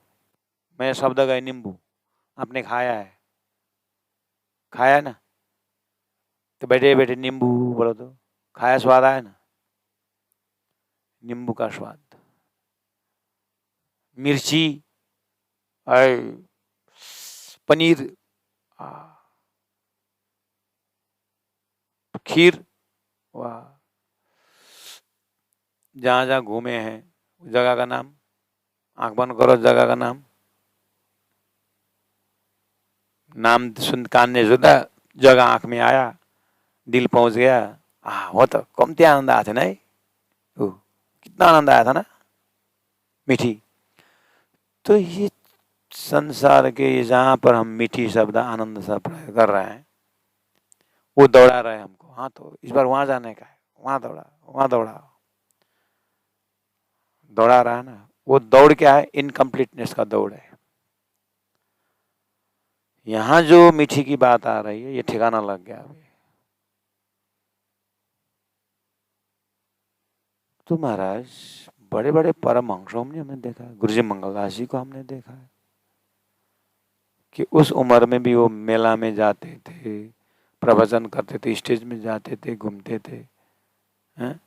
मैं शब्द गए नींबू, आपने खाया है ना, तो बैठे बैठे नींबू बोलो तो खाया, स्वाद आया ना, नींबू का स्वाद। मिर्ची, पनीर, खीर, वाह। जहाँ जहाँ घूमे हैं उस जगह का नाम, आंख बंद करो, जगह का नाम नाम सुन, कान ने सुना, जगह आंख में आया, दिल पहुंच गया, हो तो कम्ती आनंद आया था नहीं, कितना आनंद आया था ना, मीठी। तो ये संसार के जहां पर हम मीठी शब्द आनंद शब्द प्रयोग कर रहे हैं, वो दौड़ा रहे हैं हमको, हाँ तो इस बार वहां जाने का है, वहां दौड़ा, वहां दौड़ा, दौड़ा रहा है ना। वो दौड़ क्या है? इनकम्प्लीटनेस का दौड़ है। यहां जो मीठी की बात आ रही है, ये ठिकाना लग गया अभी। तो महाराज बड़े बड़े परमहंसों ने हमने देखा है, गुरुजी मंगलदास जी को हमने देखा है कि उस उम्र में भी वो मेला में जाते थे, प्रवचन करते थे, स्टेज में जाते थे, घूमते थे, हैं?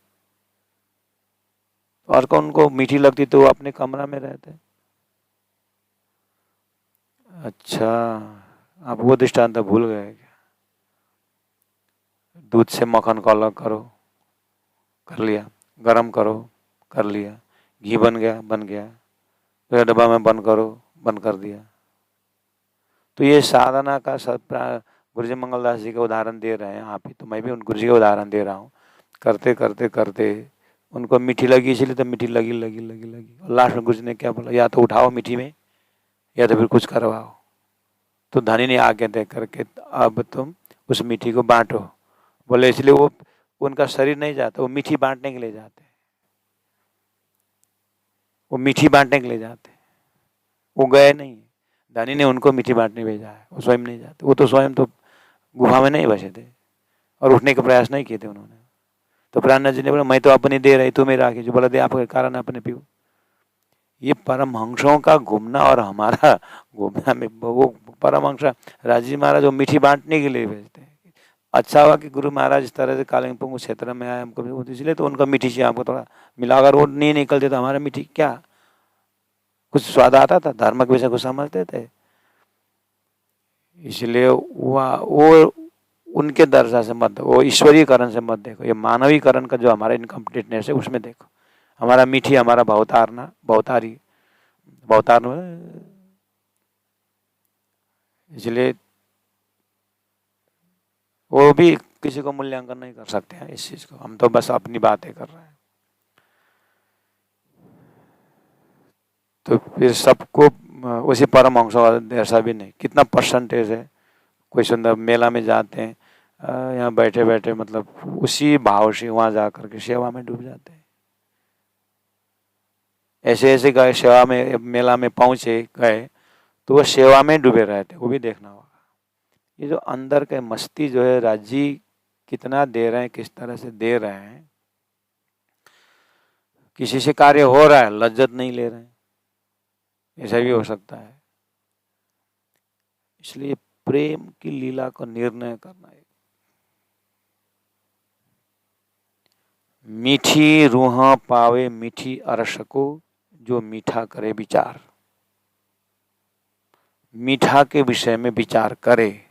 और को उनको मीठी लगती तो वो अपने कमरा में रहते। अच्छा, आप वो दृष्टांत भूल गए क्या? दूध से मक्खन को अलग करो, कर लिया, गरम करो, कर लिया, घी बन गया, बन गया, तो डब्बा में बंद करो, बंद कर दिया। तो ये साधना का गुरुजी मंगलदास जी का उदाहरण दे रहे हैं आप ही, तो मैं भी उन गुरुजी का उदाहरण दे रहा हूँ। करते करते करते उनको मीठी लगी, इसलिए तो मीठी लगी लगी लगी लगी, और लास्ट में गुरुजी ने क्या बोला, या तो उठाओ मीठी में, या तो फिर कुछ करवाओ। तो धनी ने आगे देख करके, अब तुम उस मीठी को बांटो। बोले इसलिए वो उनका शरीर नहीं जाता, वो मीठी बांटने के लिए जाते, वो मीठी बांटने के लिए जाते, वो गए नहीं। धनी ने उनको मीठी बांटने भेजा है, वो स्वयं नहीं जाते। वो तो स्वयं तो गुफा में नहीं बसे थे और उठने का प्रयास नहीं किए थे उन्होंने। तो प्राणनाथ जी ने बोला, मैं तो अपनी दे रही, तू मेरा आके, जो बोला दे आपके कारण अपने पीओ। ये परमहंसों का घूमना और हमारा घूमना में, वो परमहंस राजी महाराज वो मीठी बांटने के लिए भेजते हैं। अच्छा हुआ कि गुरु महाराज इस तरह से कालिम्पोंग क्षेत्र में आए हमको, इसलिए तो उनका मीठी से हमको थोड़ा मिला। अगर वो नहीं निकलते तो हमारा मीठी क्या कुछ स्वाद आता था? धार्मिक विषय को समझते थे। इसलिए वो उनके दर्जा से मत देखो, वो ईश्वरीकरण से मत देखो, ये मानवीकरण का जो हमारा इनकम्प्लीटनेस है उसमें देखो। हमारा मीठी, हमारा भवतारना, भवतारी, भवतार, इसलिए वो भी किसी को मूल्यांकन नहीं कर सकते हैं इस चीज को, हम तो बस अपनी बातें कर रहे हैं। तो फिर सबको उसी परमहंस ऐसा भी नहीं, कितना परसेंटेज है, कोई सुंदर मेला में जाते हैं, यहाँ बैठे बैठे मतलब उसी भाव से वहां जाकर के सेवा में डूब जाते हैं। ऐसे ऐसे गए सेवा में, मेला में पहुंचे गए तो वो सेवा में डूबे रहते, वो भी देखना होगा। ये जो अंदर के मस्ती जो है, राजी कितना दे रहे हैं, किस तरह से दे रहे हैं। किसी से कार्य हो रहा है, लज्जत नहीं ले रहे हैं, ऐसा भी हो सकता है। इसलिए प्रेम की लीला को निर्णय करना है। मीठी रूह पावे मीठी अरस को, जो मीठा करे विचार। मीठा के विषय में विचार करे,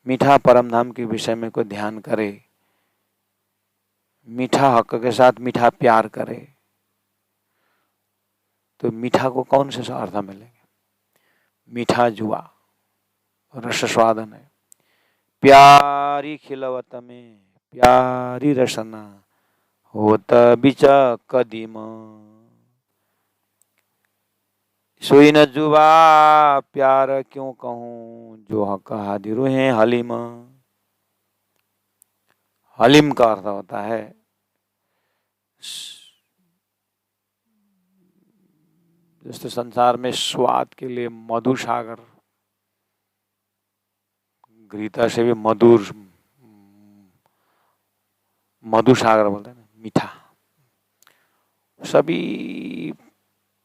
मीठा परमधाम के विषय में कोई ध्यान करे, मीठा हक के साथ मीठा प्यार करे, तो मीठा को कौन से अर्थ मिलेंगे? मीठा जुआ, रस स्वादन है। प्यारी खिलवत में प्यारी रसना, होत बिच कदीम, सोई न जुबा प्यार क्यों कहूं, जो हक हादिर है हलीम। हलीम का अर्थ होता है जैसे संसार में स्वाद के लिए मधुसागर, गीता से भी मधुर, मधुसागर बोलते हैं ना, मीठा। सभी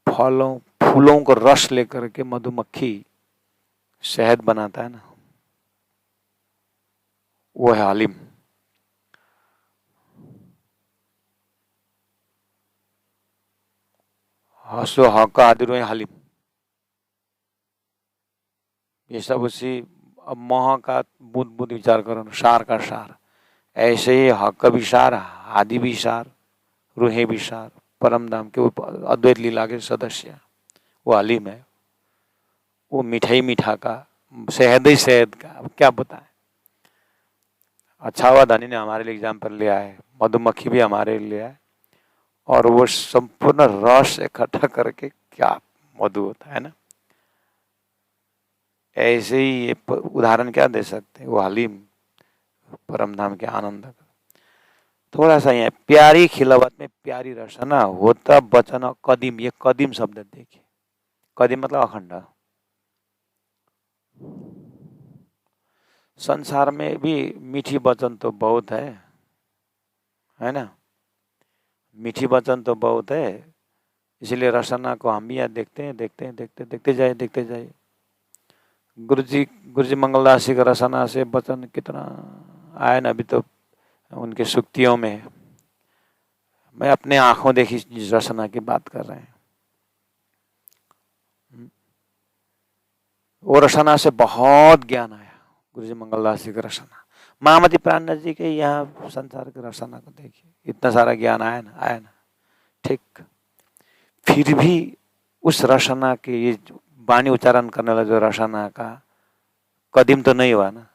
फलों फूलों को रस लेकर के मधुमक्खी शहद बनाता है ना, वो है हलीम। हसो हक आदिर हलीम, ये सब उसी। अब मोह का बुद्ध बुद्ध विचार करो, सार का सार। ऐसे ही हक भी सार, आदि भी सार, रूहे भी सार, परम धाम के अद्वैत लीला के सदस्य। वो हलीम है, वो मिठाई मीठा का, शहद ही शहद का, अब क्या बताएं। अच्छा हुआ धनी ने हमारे लिए एग्जाम्पल लिया है, मधुमक्खी भी हमारे लिए है, और वो संपूर्ण रस इकट्ठा करके क्या मधु होता है ना। ऐसे ही ये उदाहरण क्या दे सकते हैं, वो हलीम परम धाम के आनंद का। थोड़ा सा यहाँ प्यारी खिलावत में प्यारी रसना होता बचन कदीम, ये कदीम शब्द देखिए, कदीम मतलब अखंड। संसार में भी मीठी वचन तो बहुत है ना, मीठी वचन तो बहुत है, इसलिए रसना को हम भी यहाँ देखते हैं, देखते जाइए। गुरु जी मंगलदास जी का रसना से वचन कितना आया ना, अभी तो उनके सुक्तियों में, मैं अपने आंखों देखी जिस रसना की बात कर रहे हैं, वो रसना से बहुत ज्ञान आया। गुरु जी मंगलदास जी का रसना, महामती प्राणनाथ जी के यहाँ संसार के रसना को देखिए, इतना सारा ज्ञान आया ना, ठीक। फिर भी उस रसना के ये वाणी उच्चारण करने वाला जो रसना का कदीम तो नहीं हुआ ना,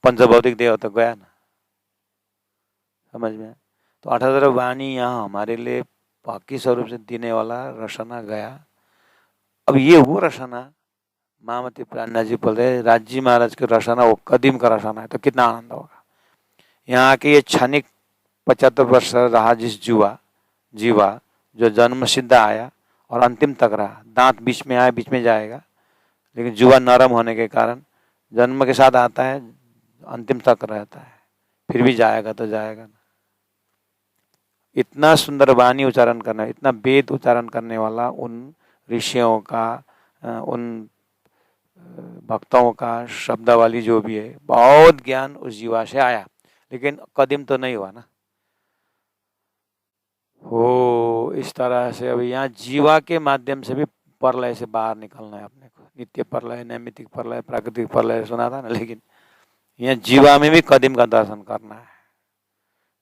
पंचभौतिक देह तो गया ना, समझ में। तो 18 वाणी यहाँ हमारे लिए बाकी स्वरूप से देने वाला रसना गया। अब ये वो रसना महामती प्राणनाथ जी बोल रहे राजी महाराज के रसना वो कदीम का रसना है, तो कितना आनंद होगा। यहाँ के ये क्षणिक 75 वर्ष रहा जिस जीवा जो जन्म सिद्ध आया और अंतिम तक रहा, दांत बीच में आया, बीच में जाएगा, लेकिन जुआ नरम होने के कारण जन्म के साथ आता है, अंतिम तक रहता है, फिर भी जाएगा तो जाएगा ना। इतना सुंदर वाणी उच्चारण करना, इतना वेद उच्चारण करने वाला उन ऋषियों का, उन भक्तों का शब्दावली जो भी है, बहुत ज्ञान उस जीवा से आया, लेकिन कदीम तो नहीं हुआ ना। हो इस तरह से अभी यहाँ जीवा के माध्यम से भी प्रलय से बाहर निकलना है अपने को, नित्य प्रलय, नैमित्तिक प्रलय, प्राकृतिक प्रलय सुना था ना, लेकिन यहाँ जीवा में भी कदीम का दर्शन करना है।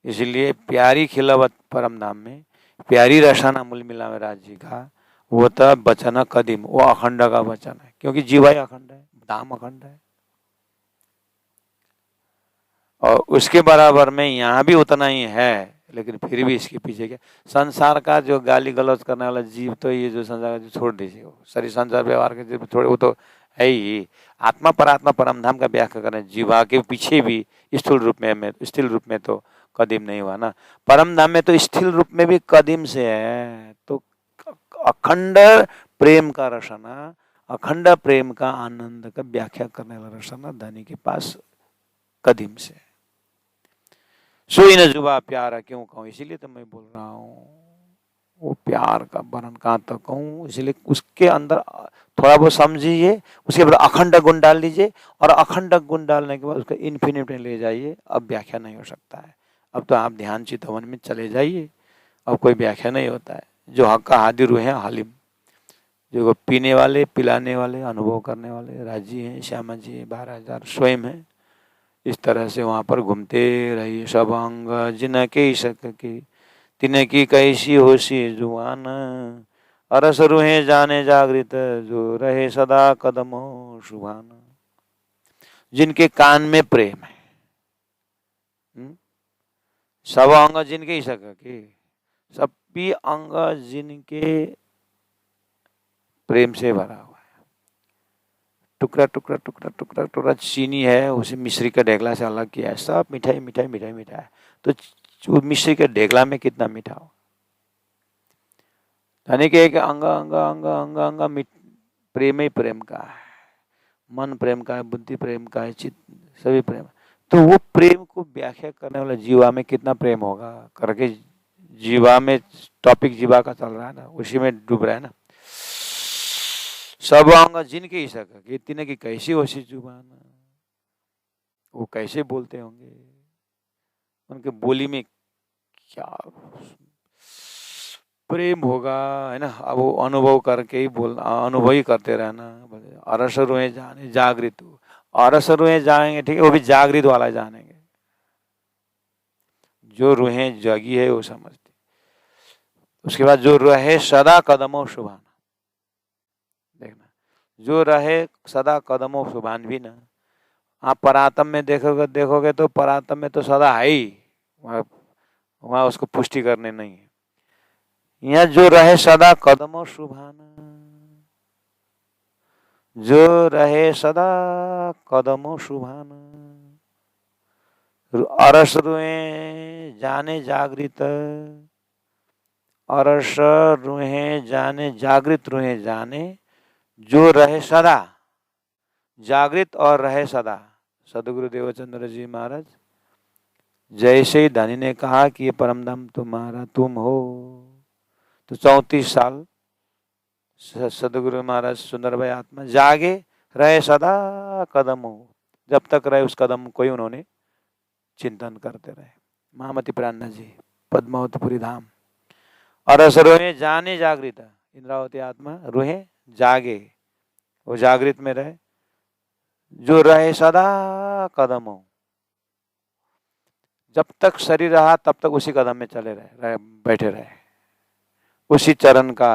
इसलिए प्यारी खिलावत परम धाम में प्यारी रसाना मूल मिला में राज जी का वो तब वचन कदीम, वो अखंड का वचन है, क्योंकि जीवा ही अखंड है, धाम अखंड है। और उसके बराबर में यहाँ भी उतना ही है, लेकिन फिर भी इसके पीछे क्या, संसार का जो गाली गलौज करने वाला जीव, तो ये जो संसार का छोड़ दीजिए, वो शरीर संसार व्यवहार के जीव थोड़े, वो तो है ही। आत्मा परम धाम का व्याख्या करें, जीवा के पीछे भी स्थूल रूप में तो कदीम नहीं हुआ ना। परम धाम में तो स्थिर रूप में भी कदीम से है, तो अखंड प्रेम का रसना, अखंड प्रेम का आनंद का व्याख्या करने वाला रसना धनी के पास कदीम से। सोई न जुबा प्यारा क्यों कहूँ, इसीलिए तो मैं बोल रहा हूँ, वो प्यार का वर्णन कहाँ तक कहूँ, इसलिए उसके अंदर थोड़ा बहुत समझिए, उसके बाद अखंड गुण डाल लीजिए, और अखंड गुण डालने के बाद उसका इन्फिनिट में ले जाइए, अब व्याख्या नहीं हो सकता है। अब तो आप ध्यान चितवन में चले जाइए, अब कोई व्याख्या नहीं होता है। जो हक का हादिर हुए हैं हालिम, जो पीने वाले, पिलाने वाले, अनुभव करने वाले राजी हैं, श्यामा जी 12,000 स्वयं हैं। इस तरह से वहाँ पर घूमते रहिए। सब अंग जिनके सक की तिन की कैसी होशी जुआन, अरस रूहे जाने जागृत जो रहे सदा कदमों शुभान। जिनके कान में प्रेम है, सब अंग जिनके सक की, सब भी अंग जिनके प्रेम से भरा हुआ है। टुकड़ा टुकड़ा टुकड़ा टुकड़ा टुकड़ा चीनी है, उसे मिश्री का ढेकला से अलग किया है, सब मिठाई मिठाई मिठाई मिठाई है, तो मिश्री के ढेकला में कितना मीठा हो। यानी कि एक अंग अंग अंग अंग अंग प्रेम ही प्रेम का है, मन प्रेम का है, बुद्धि प्रेम का है, चित्त सभी प्रेम। तो वो प्रेम को व्याख्या करने वाला जीवा में कितना प्रेम होगा करके, जीवा में टॉपिक जीवा का चल रहा है ना, उसी में डूब रहा है ना। सब अंग जिनके ही सका कि तिने की कैसी होशी जुबान, वो कैसे बोलते होंगे, उनके बोली में क्या प्रेम होगा, है ना। अब वो अनुभव करके ही बोलना, अनुभव ही करते रहना। अरस रुए जाने जागृत, अरस रुए जाएंगे, ठीक है, वो भी जागृत वाला जानेंगे, जो रूहें जगी है वो समझती। उसके बाद जो रहे सदा कदमों शुभाना, देखना, जो रहे सदा कदमों शुभान भी ना। आप परातम में देखोगे तो परातम में तो सदा है ही, वहां उसको पुष्टि करने नहीं है। यहाँ जो रहे सदा कदमों शुभान, जो रहे सदा कदमों शुभान, अरस रुए जाने जागृत, अरस रुहे जाने जागृत रुहे जाने, जो रहे सदा जागृत और रहे सदा। सदगुरु देवचंद्र जी महाराज, जैसे ही धनी ने कहा कि ये परमधाम तुम्हारा तुम हो, तो 34 साल सदगुरु महाराज सुंदर भाई आत्मा जागे रहे सदा कदम हो, जब तक रहे उस कदम को ही उन्होंने चिंतन करते रहे। महामती प्राणनाथ जी, पद्मावतीपुरी धाम। अरस रोहे जाने जागृत, इंद्रावती आत्मा रोहे जागे, वो जागृत में रहे, जो रहे सदा कदम हो, जब तक शरीर रहा तब तक उसी कदम में चले रहे बैठे रहे, उसी चरण का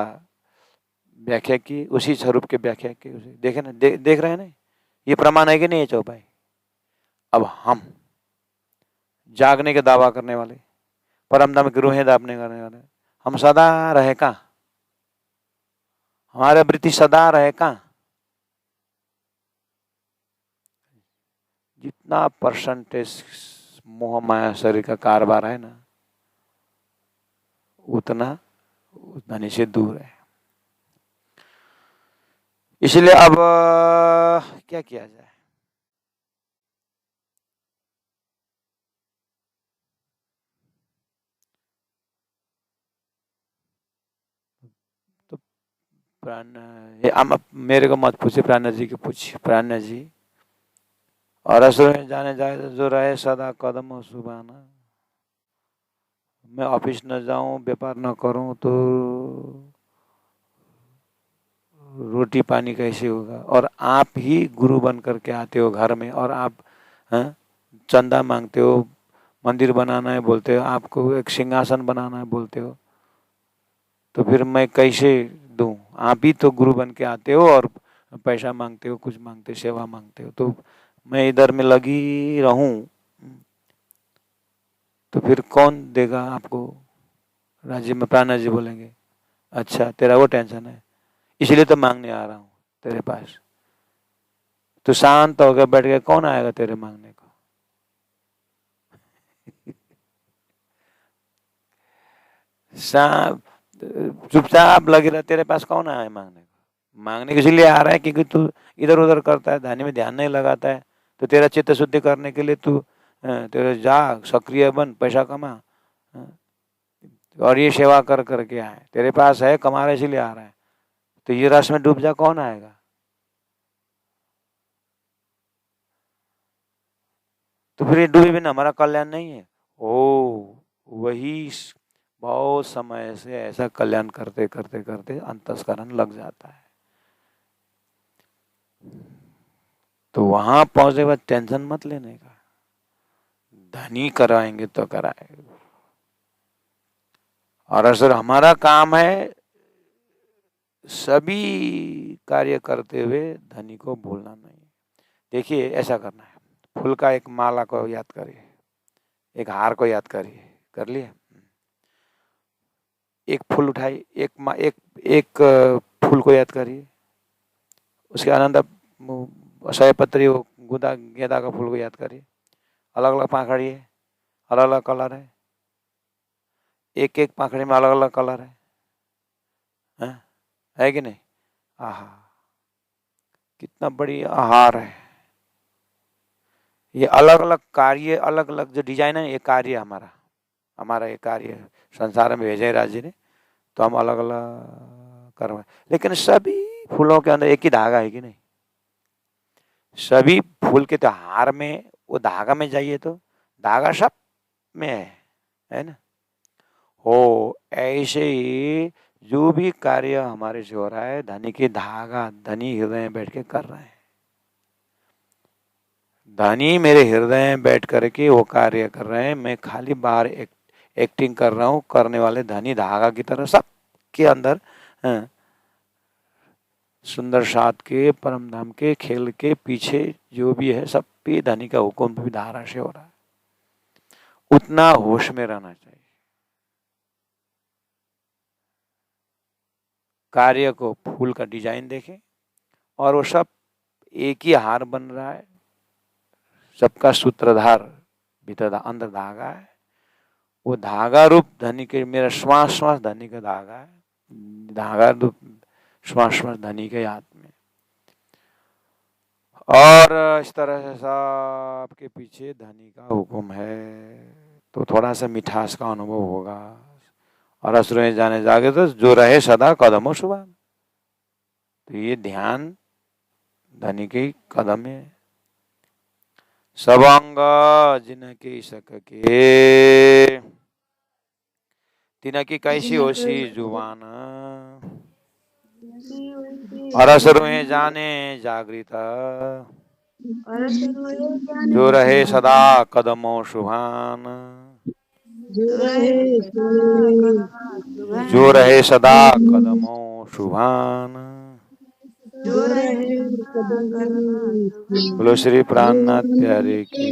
व्याख्या की, उसी स्वरूप के व्याख्या की। उसे देखे ना, देख रहे हैं ना, ये प्रमाण है कि नहीं है चौपाई। अब हम जागने के दावा करने वाले, परमधाम की रूहें दापने करने वाले, हम सदा रहे कहाँ, हमारा वृत्ति सदा रहे कहाँ। जितना परसेंटेज मोह माया शरीर का कारोबार है ना, उतना धनी से दूर है। इसलिए अब क्या किया जाए। तो प्राण मेरे को मत पूछे, प्राणनाथ जी को पूछिए। प्राणनाथ जी, और असुर में जाने जाए जो रहे सदा कदम हो सुबाना, मैं ऑफिस न जाऊं, व्यापार न करूं तो रोटी पानी कैसे होगा। और आप ही गुरु बन करके आते हो घर में, और आप चंदा मांगते हो, मंदिर बनाना है बोलते हो, आपको एक सिंहासन बनाना है बोलते हो, तो फिर मैं कैसे दूं। आप ही तो गुरु बन के आते हो और पैसा मांगते हो, कुछ मांगते, सेवा मांगते हो, तो मैं इधर में लगी रहूं तो फिर कौन देगा आपको। राज्य में प्राणनाथ जी बोलेंगे, अच्छा तेरा वो टेंशन है, इसलिए तो मांगने आ रहा हूँ तेरे पास। तो शांत होकर बैठ के कौन आएगा तेरे मांगने को। चुपचाप लगे रहा, तेरे पास कौन आया है मांगने को। मांगने के इसलिए आ रहा है क्योंकि तू इधर उधर करता है, ध्यान में ध्यान नहीं लगाता है। तो तेरा चित्त शुद्धि करने के लिए तू तेरे जा, सक्रिय बन, पैसा कमा, और ये सेवा कर करके आए। तेरे पास है, कमा रहा है इसीलिए आ रहा है। तो ये रस में डूब जा, कौन आएगा। तो फिर ये डूबे बिना हमारा कल्याण नहीं है। ओ वही बहुत समय से ऐसा कल्याण करते करते करते अंतस्करण लग जाता है। तो वहां पहुंचे बाद टेंशन मत लेने का, धनी कराएंगे तो कराएंगे। और अगर हमारा काम है सभी कार्य करते हुए धनी को भूलना नहीं। देखिए ऐसा करना है, फूल का एक माला को याद करिए, एक हार को याद करिए, कर लिए। एक फूल उठाई, एक एक फूल को याद करिए, उसके आनंद सयपत्री गुदा गेंदा का फूल को याद करिए। अलग अलग पाखड़ी है, अलग अलग कलर है, एक एक पाखड़ी में अलग अलग कलर है कि नहीं। आहा कितना बड़ी आहार है। ये अलग अलग कार्य, अलग अलग जो डिजाइन है, ये कार्य हमारा हमारा ये कार्य संसार में भेजे राज जी ने, तो हम अलग अलग करवाए। लेकिन सभी फूलों के अंदर एक ही धागा है कि नहीं। सभी फूल के त्योहार में वो धागा में जाइए तो धागा सब में है ना। हो ऐसे ही जो भी कार्य हमारे से हो रहा है, धनी की धागा धनी हृदय में बैठ के कर रहे हैं। धनी मेरे हृदय में बैठ करके वो कार्य कर रहे हैं, मैं खाली बाहर एक्टिंग कर रहा हूँ। करने वाले धनी धागा की तरह सबके अंदर सुंदर साथ के, परम धाम के, खेल के पीछे जो भी है सब पे धनी का हुक्म भी धारा से हो रहा है। उतना होश में रहना चाहिए। कार्य को फूल का डिजाइन देखे और वो सब एक ही हार बन रहा है, सबका सूत्रधार भीतर अंदर धागा है, वो धागा रूप धनी के, मेरा श्वास श्वास धनी का धागा है, धागा रूप श्वास श्वास धनी के हाथ में। और इस तरह से सबके पीछे धनी का हुक्म है, तो थोड़ा सा मिठास का अनुभव होगा। और असुर जाने जागे तो जो रहे सदा कदमों सुबह, तो ये ध्यान धनी के कदम है। सब अंग जिनके सके, तिनकी कैसी होशी जुबान, अरस रुए जाने जागृत, जो रहे सदा कदमों शुभान, जो रहे सदा कदमों शुभान। बोलो श्री प्राणनाथ प्यारे की।